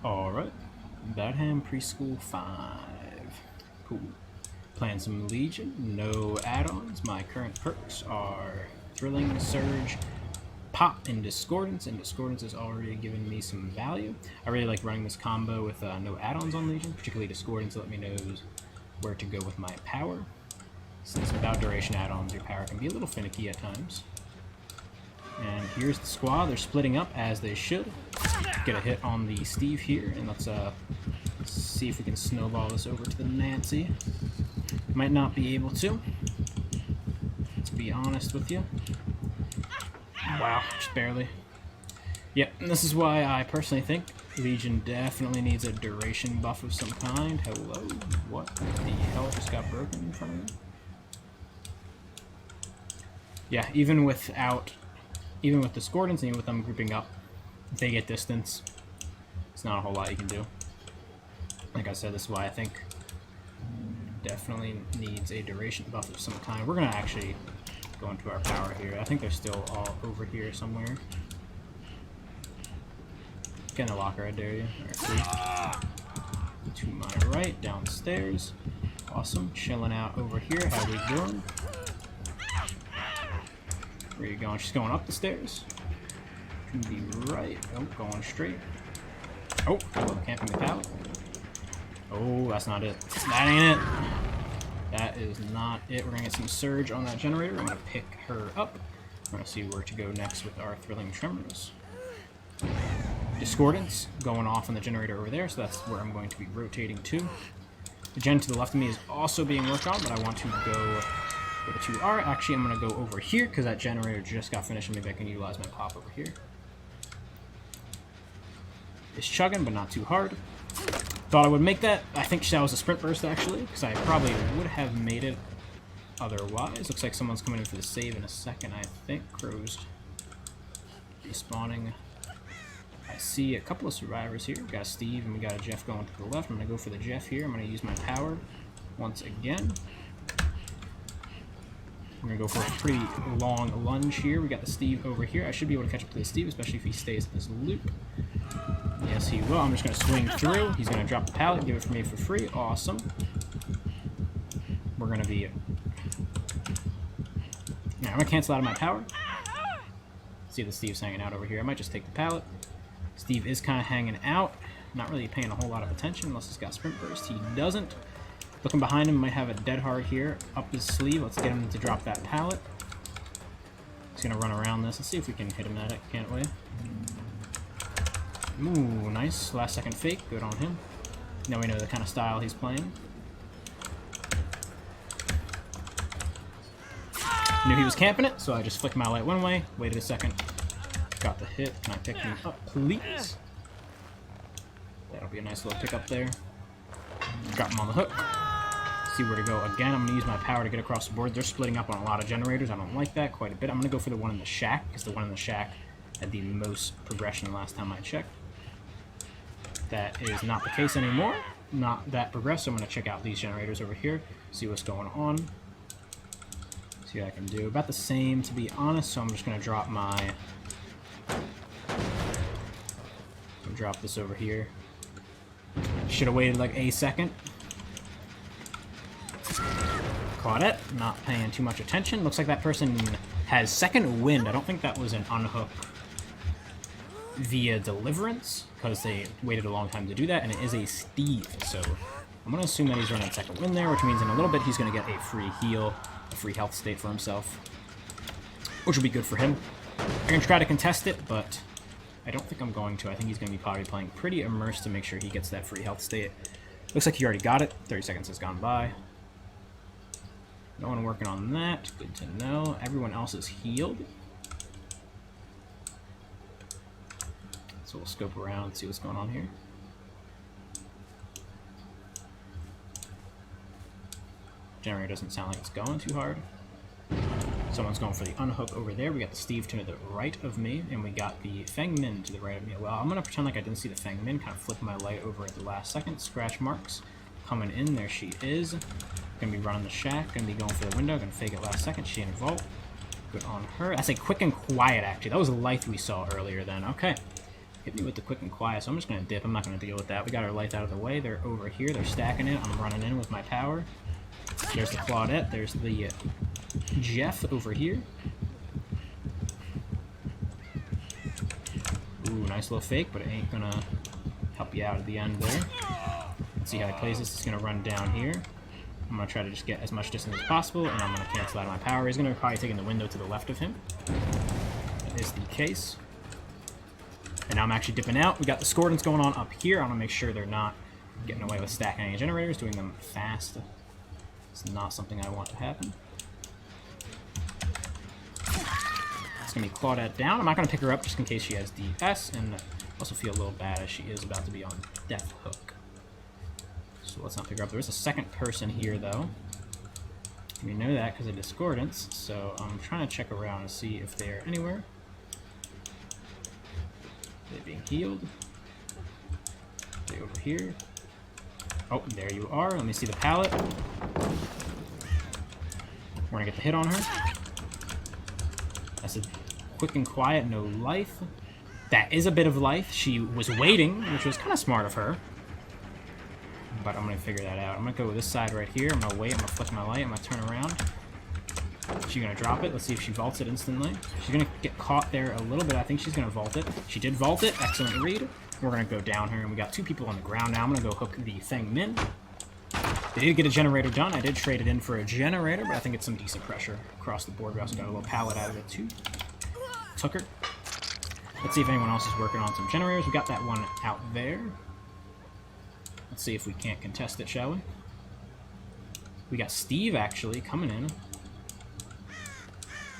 Alright. Badham Preschool 5. Cool. Playing some Legion, no add-ons. My current perks are Thrilling, Surge, Pop, and Discordance, and Discordance has already given me some value. I really like running this combo with no add-ons on Legion, particularly Discordance let me know where to go with my power. Since without duration add-ons, your power can be a little finicky at times. And here's the squad. They're splitting up as they should. Get a hit on the Steve here, and let's see if we can snowball this over to the Nancy. Might not be able to be honest with you. Wow, just barely. Yep, and this is why I personally think Legion definitely needs a duration buff of some kind. Hello? What the hell just got broken in front of me? Yeah, even with Discordance and even with them grouping up, if they get distance, it's not a whole lot you can do. Like I said, this is why I think definitely needs a duration buff of some kind. We're going to actually go into our power here. I think they're still all over here somewhere. Get in the locker, I dare you. Alright, to my right, downstairs. Awesome. Chilling out over here. How we doing? Where are you going? She's going up the stairs. To the right. Oh, going straight. Oh, camping the pallet. Oh, that's not it. That ain't it. That is not it. We're going to get some surge on that generator. I'm going to pick her up. We're going to see where to go next with our Thrilling Tremors. Discordance going off on the generator over there, so that's where I'm going to be rotating to. The gen to the left of me is also being worked on, but I want to go where the two are. Actually, I'm going to go over here because that generator just got finished, and maybe I can utilize my pop over here. It's chugging, but not too hard. Thought I would make that. I think that was a sprint burst, actually, because I probably would have made it otherwise. Looks like someone's coming in for the save in a second, I think. Crow's respawning. I see a couple of survivors here. We got a Steve and we got a Jeff going to the left. I'm going to go for the Jeff here. I'm going to use my power once again. I'm going to go for a pretty long lunge here. We got the Steve over here. I should be able to catch up to the Steve, especially if he stays in this loop. Yes, he will. I'm just going to swing through. He's going to drop the pallet, give it for me for free. Awesome. We're going to be... Now, I'm going to cancel out of my power. See the Steve's hanging out over here. I might just take the pallet. Steve is kind of hanging out. Not really paying a whole lot of attention unless he's got sprint burst. He doesn't. Looking behind him, might have a dead hard here up his sleeve. Let's get him to drop that pallet. He's going to run around this. Let's see if we can hit him at it, can't we? Ooh, nice. Last second fake. Good on him. Now we know the kind of style he's playing. Knew he was camping it, so I just flicked my light one way, waited a second, got the hit. Can I pick him up, please? That'll be a nice little pickup there. Drop him on the hook. See where to go again. I'm going to use my power to get across the board. They're splitting up on a lot of generators. I don't like that quite a bit. I'm going to go for the one in the shack, because the one in the shack had the most progression last time I checked. That is not the case anymore. Not that progressive. I'm going to check out these generators over here, see what's going on. See what I can do. About the same, to be honest, so I'm just going to drop my... drop this over here. Should have waited like a second. Caught it. Not paying too much attention. Looks like that person has second wind. I don't think that was an unhook via deliverance, because they waited a long time to do that, and it is a Steve, so I'm going to assume that he's running second wind there, which means in a little bit he's going to get a free heal, a free health state for himself, which will be good for him. I'm going to try to contest it, but I don't think I'm going to. I think he's going to be probably playing pretty immersed to make sure he gets that free health state. Looks like he already got it. 30 seconds has gone by. No one working on that. Good to know. Everyone else is healed. So we'll scope around and see what's going on here. Generator doesn't sound like it's going too hard. Someone's going for the unhook over there. We got the Steve to the right of me, and we got the Feng Min to the right of me. Well, I'm going to pretend like I didn't see the Feng Min, kind of flip my light over at the last second. Scratch marks coming in. There she is. Going to be running the shack. Going to be going for the window. Going to fake it last second. She in vault. Good on her. That's a quick and quiet, actually. That was a light we saw earlier then. Okay. hit me with the quick and quiet, so I'm just going to dip. I'm not going to deal with that. We got our life out of the way. They're over here. They're stacking it. I'm running in with my power. There's the Claudette. There's the Jeff over here. Ooh, nice little fake, but it ain't going to help you out at the end there. Let's see how he plays this. He's going to run down here. I'm going to try to just get as much distance as possible, and I'm going to cancel out of my power. He's going to probably take in the window to the left of him. That is the case. And now I'm actually dipping out. We got the Discordance going on up here. I want to make sure they're not getting away with stacking any generators, doing them fast. It's not something I want to happen. It's going to be Claudette down. I'm not going to pick her up just in case she has DS, and I also feel a little bad as she is about to be on Death Hook. So let's not pick her up. There is a second person here, though. We know that because of Discordance, so I'm trying to check around and see if they're anywhere. They're being healed. They over here. Oh, there you are. Let me see the pallet. We're gonna get the hit on her. That's a quick and quiet, no life. That is a bit of life. She was waiting, which was kind of smart of her. But I'm gonna figure that out. I'm gonna go this side right here. I'm gonna wait. I'm gonna flick my light. I'm gonna turn around. She's gonna drop it. Let's see if she vaults it instantly. She's gonna get caught there a little bit. I think she's gonna vault it. She did vault it. Excellent read. We're gonna go down here, and we got two people on the ground now. I'm gonna go hook the Feng Min. They did get a generator done. I did trade it in for a generator, but I think it's some decent pressure across the board. We also got a little pallet out of it too. Took her. Let's see if anyone else is working on some generators. We got that one out there. Let's see if we can't contest it, shall we? We got Steve actually coming in.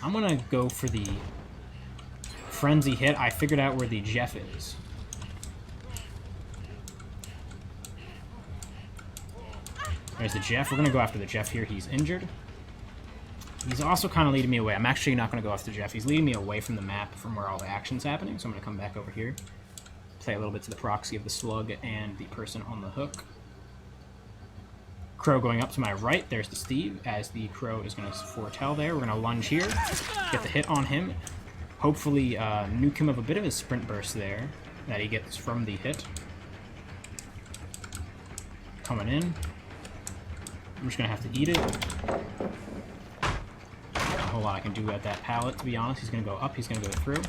I'm gonna go for the frenzy hit. I figured out where the Jeff is. There's the Jeff. We're gonna go after the Jeff here. He's injured. He's also kind of leading me away. I'm actually not gonna go after Jeff. He's leading me away from the map, from where all the action's happening. So I'm gonna come back over here, play a little bit to the proxy of the slug and the person on the hook. Crow going up to my right. There's the Steve, as the Crow is going to foretell there. We're going to lunge here, get the hit on him. Hopefully nuke him of a bit of his sprint burst there that he gets from the hit. Coming in. I'm just going to have to eat it. Not a whole lot I can do at that pallet, to be honest. He's going to go up. He's going to go through.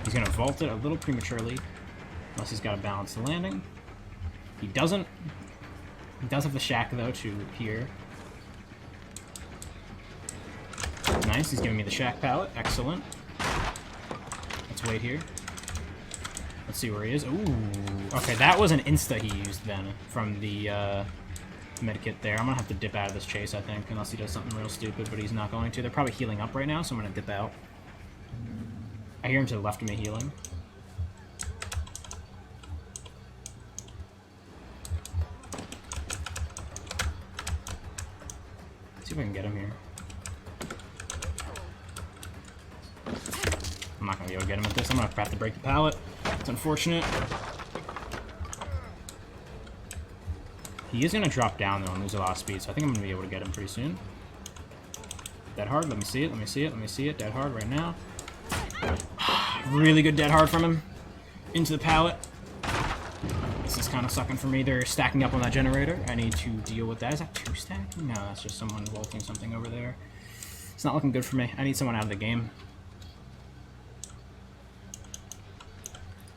He's going to vault it a little prematurely, unless he's got to balance the landing. He doesn't. He does have the shack, though, to here. Nice, he's giving me the shack pallet. Excellent. Let's wait here. Let's see where he is. Ooh. Okay, that was an insta he used then from the medkit there. I'm going to have to dip out of this chase, I think, unless he does something real stupid, but he's not going to. They're probably healing up right now, so I'm going to dip out. I hear him to the left of me healing. See if I can get him here. I'm not going to be able to get him with this. I'm going to have to break the pallet. It's unfortunate. He is going to drop down, though, and lose a lot of speed, so I think I'm going to be able to get him pretty soon. Dead hard. Let me see it. Let me see it. Let me see it. Dead hard right now. Really good dead hard from him. Into the pallet. This is kind of sucking for me. They're stacking up on that generator. I need to deal with that. Is that two stacking? No, that's just someone vaulting something over there. It's not looking good for me. I need someone out of the game.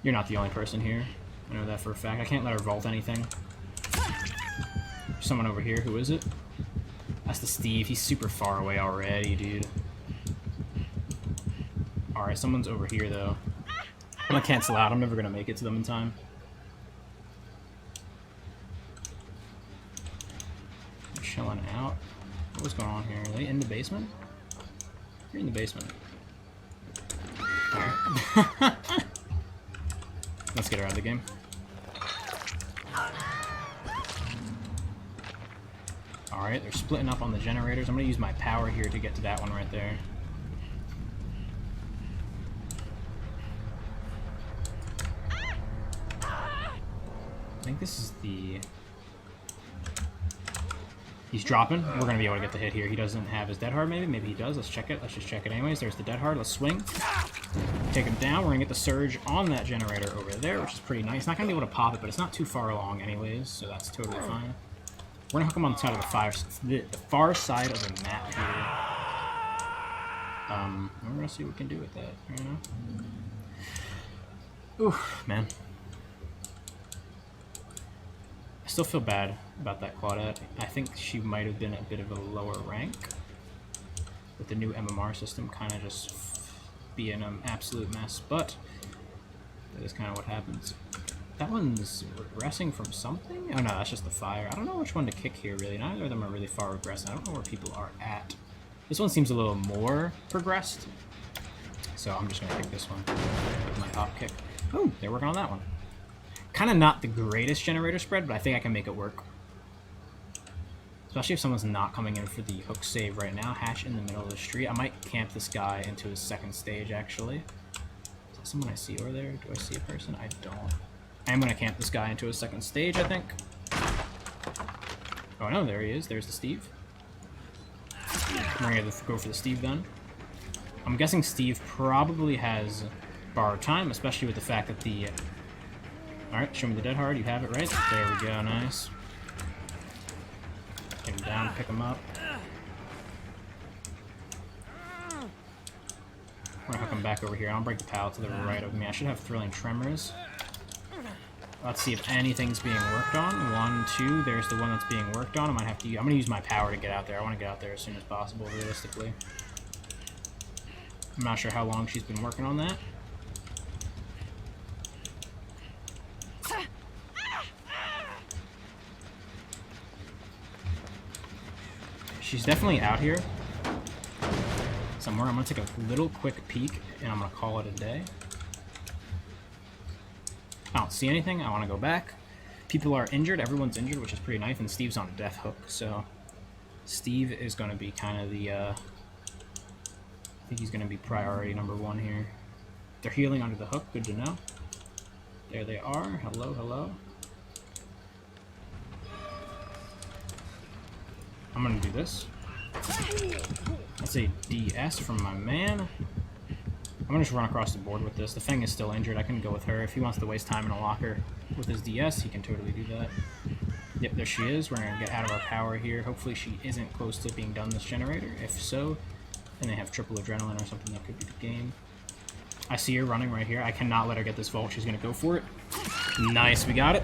You're not the only person here. I know that for a fact. I can't let her vault anything. There's someone over here. Who is it? That's the Steve. He's super far away already, dude. Alright, someone's over here, though. I'm gonna cancel out. I'm never gonna make it to them in time. I'm chilling out. What was going on here? Are they in the basement? You're in the basement. Alright. Let's get her out of the game. Alright, they're splitting up on the generators. I'm gonna use my power here to get to that one right there. I think this is the... He's dropping. We're going to be able to get the hit here. He doesn't have his dead hard, maybe. Maybe he does. Let's check it. Let's just check it anyways. There's the dead hard. Let's swing. Take him down. We're going to get the surge on that generator over there, which is pretty nice. Not going to be able to pop it, but it's not too far along anyways, so that's totally fine. We're going to hook him on the side of the far side of the map here. We're going to see what we can do with that, you know? Oof, man. I still feel bad about that Claudette. I think she might have been a bit of a lower rank with the new MMR system kind of just being an absolute mess, but that is kind of what happens. That one's regressing from something? Oh no, that's just the fire. I don't know which one to kick here really. Neither of them are really far regressed. I don't know where people are at. This one seems a little more progressed, so I'm just going to kick this one with my top kick. Oh, they're working on that one. Kind of not the greatest generator spread, but I think I can make it work. Especially if someone's not coming in for the hook save right now. Hatch in the middle of the street. I might camp this guy into his second stage, actually. Is that someone I see over there? Do I see a person? I don't. I am going to camp this guy into his second stage, I think. Oh no, there he is. There's the Steve. We're going to go for the Steve then. I'm guessing Steve probably has borrowed time, especially with the fact that the... Alright, show me the dead hard. You have it, right? There we go, nice. Get him down, pick him up. We're gonna hook him back over here. I'll break the pallet to the right of me. I should have Thrilling Tremors. Let's see if anything's being worked on. 1, 2, there's the one that's being worked on. I might have to. I'm gonna use my power to get out there. I want to get out there as soon as possible, realistically. I'm not sure how long she's been working on that. She's definitely out here somewhere. I'm going to take a little quick peek, and I'm going to call it a day. I don't see anything. I want to go back. People are injured. Everyone's injured, which is pretty nice, and Steve's on a death hook, so Steve is going to be kind of the... I think he's going to be priority number 1 here. They're healing under the hook. Good to know. There they are. Hello, hello. I'm gonna do this. That's a DS from my man. I'm gonna just run across the board with this. The Feng is still injured. I can go with her. If he wants to waste time in a locker with his DS, he can totally do that. Yep, there she is. We're gonna get out of our power here. Hopefully she isn't close to being done this generator. If so, then they have triple adrenaline or something. That could be the game. I see her running right here. I cannot let her get this vault. She's gonna go for it. Nice, we got it.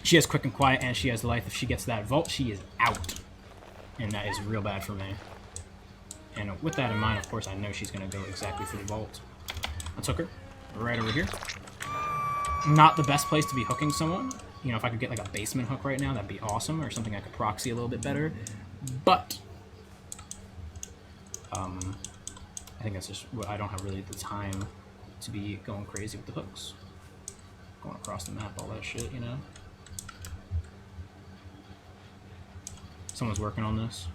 She has quick and quiet, and she has life. If she gets that vault, she is out. And that is real bad for me. And with that in mind, of course, I know she's going to go exactly for the vault. Let's hook her. Right over here. Not the best place to be hooking someone. You know, if I could get like a basement hook right now, that'd be awesome. Or something I could proxy a little bit better. But I think that's just what I don't have really the time to be going crazy with the hooks. Going across the map, all that shit, you know. Someone's working on this.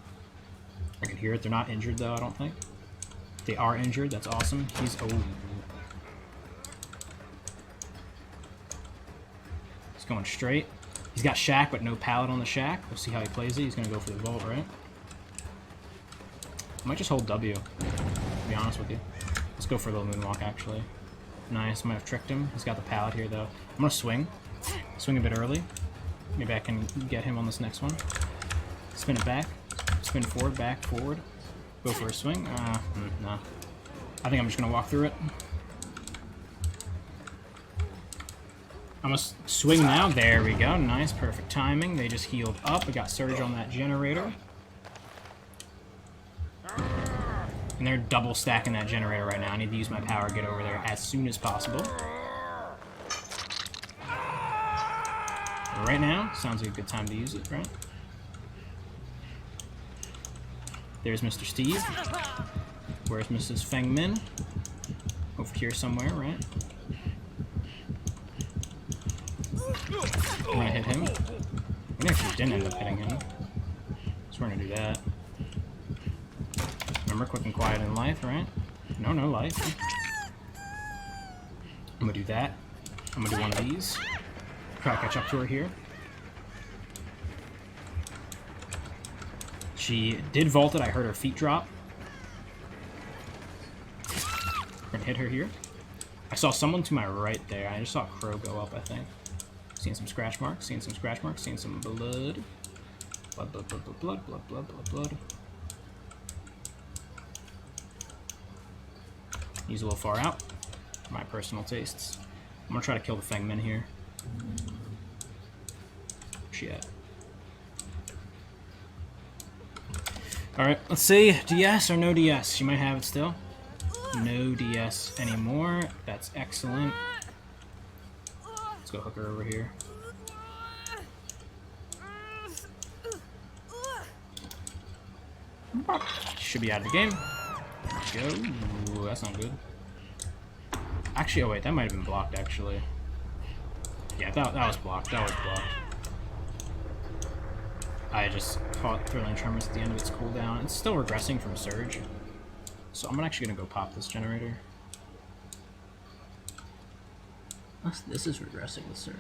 I can hear it. They're not injured, though, I don't think. They are injured. That's awesome. He's... Oh. He's going straight. He's got shack, but no pallet on the shack. We'll see how he plays it. He's going to go for the vault, right? I might just hold W, to be honest with you. Let's go for a little moonwalk, actually. Nice. I might have tricked him. He's got the pallet here, though. I'm going to swing. Swing a bit early. Maybe I can get him on this next one. Spin it back. Spin forward, back, forward. Go for a swing. No. I think I'm just going to walk through it. I'm going to swing now. There we go. Nice, perfect timing. They just healed up. We got surge on that generator. And they're double stacking that generator right now. I need to use my power to get over there as soon as possible. Right now, sounds like a good time to use it, right? There's Mr. Steve. Where's Mrs. Feng Min? Over here somewhere, right? We're gonna hit him. We actually didn't end up hitting him. So we're gonna do that. Remember, quick and quiet in life, right? No life. I'm gonna do that. I'm gonna do one of these. Try to catch up to her here. She did vault it. I heard her feet drop. We're gonna hit her here. I saw someone to my right there. I just saw a crow go up, I think. Seeing some scratch marks, seeing some scratch marks, seeing some blood. Blood, blood, blood, blood, blood, blood, blood, blood, blood. He's a little far out, for my personal tastes. I'm gonna try to kill the Fengmen here. Shit. Alright, let's see. DS or no DS? She might have it still. No DS anymore. That's excellent. Let's go hook her over here. Should be out of the game. Go. Ooh, that's not good. Actually, oh wait, that might have been blocked, actually. Yeah, that was blocked. That was blocked. I just caught Thrilling Tremors at the end of its cooldown. It's still regressing from Surge. So I'm actually going to go pop this generator. This is regressing with Surge.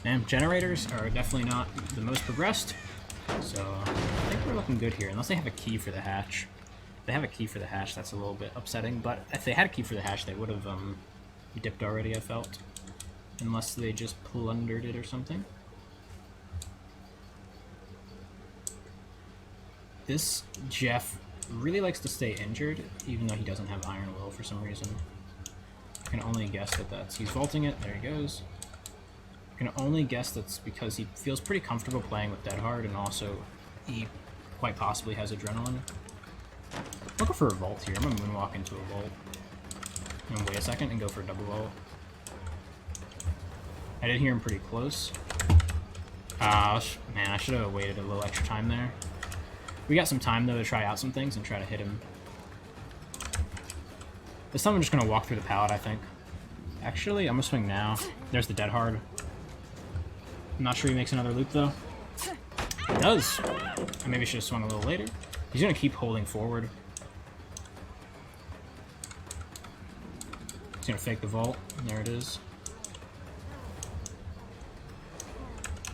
And generators are definitely not the most progressed. So I think we're looking good here, unless they have a key for the hatch. If they have a key for the hatch, that's a little bit upsetting, but if they had a key for the hatch, they would have dipped already, I felt. Unless they just plundered it or something. This Jeff really likes to stay injured, even though he doesn't have Iron Will for some reason. I can only guess that that's... He's vaulting it, there he goes. I can only guess that's because he feels pretty comfortable playing with Dead Hard, and also he quite possibly has Adrenaline. I'll go for a vault here. I'm going to moonwalk into a vault. And wait a second and go for a double vault. I did hear him pretty close. Man, I should have waited a little extra time there. We got some time, though, to try out some things and try to hit him. This time I'm just going to walk through the pallet, I think. Actually, I'm going to swing now. There's the Dead Hard. I'm not sure he makes another loop, though. He does. I maybe should have swung a little later. He's going to keep holding forward. He's going to fake the vault. There it is.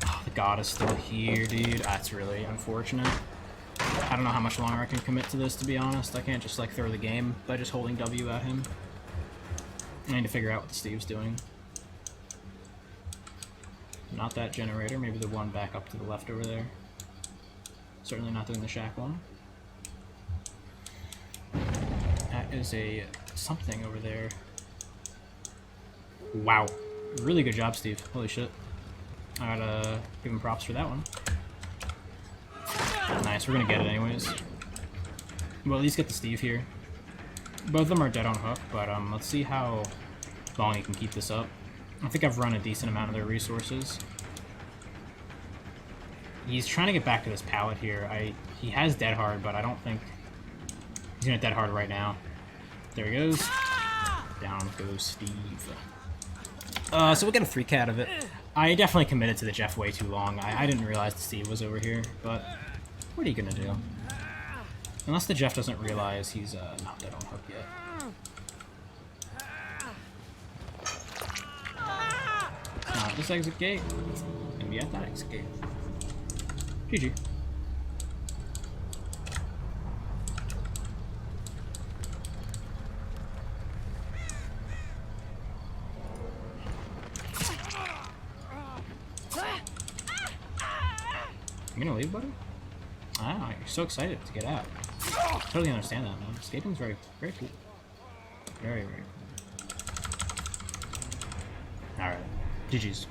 Oh, the god is still here, dude. That's really unfortunate. I don't know how much longer I can commit to this, to be honest. I can't just, like, throw the game by just holding W at him. I need to figure out what the Steve's doing. Not that generator. Maybe the one back up to the left over there. Certainly not doing the shack one. That is a something over there. Wow. Really good job, Steve. Holy shit. I gotta give him props for that one. Nice, we're gonna get it anyways. We'll at least get the Steve here. Both of them are dead on hook, but let's see how long he can keep this up. I think I've run a decent amount of their resources. He's trying to get back to this pallet here. He has Dead Hard, but I don't think he's gonna Dead Hard right now. There he goes. Down goes Steve. So we'll get a 3K out of it. I definitely committed to the Jeff way too long. I didn't realize the Steve was over here, but what are you gonna do? Unless the Jeff doesn't realize he's not dead on hook yet. Not this exit gate. It's gonna be at that exit gate. GG. You gonna leave, buddy? Ah, you're so excited to get out. Totally understand that, man. Escaping's very, very cool. Very, very cool. Alright. GG's.